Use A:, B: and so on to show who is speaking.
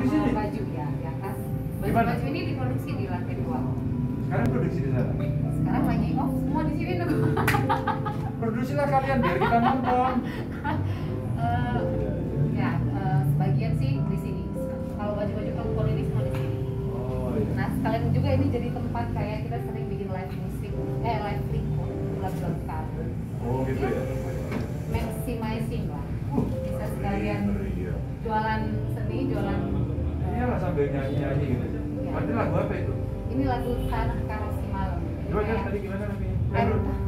A: di sini?
B: baju ya di atas.
A: Di mana?
B: Baju ini diproduksi di lantai 2.
A: Sekarang produksi di sana.
B: Sekarang lagi off semua di sini tuh.
A: Produksilah kalian biar kita nonton.
B: Sebagian sih di sini. Kalau baju-baju perempuan ini semua di sini.
A: Oh iya.
B: Nah sekalian juga ini jadi tempat kayak kita sering bikin live musik, live record, lagu-lagu cover.
A: Oh gitu ya.
B: Maximizing lah. Bisa sekalian
A: Iya.
B: jualan seni, jualan.
A: Iyalah sambil nyanyi-nyanyi gitu.
B: Iya.
A: Berarti lagu apa itu?
B: Ini lagu Tanah Karo Si Malam.
A: Coba tadi gimana namanya?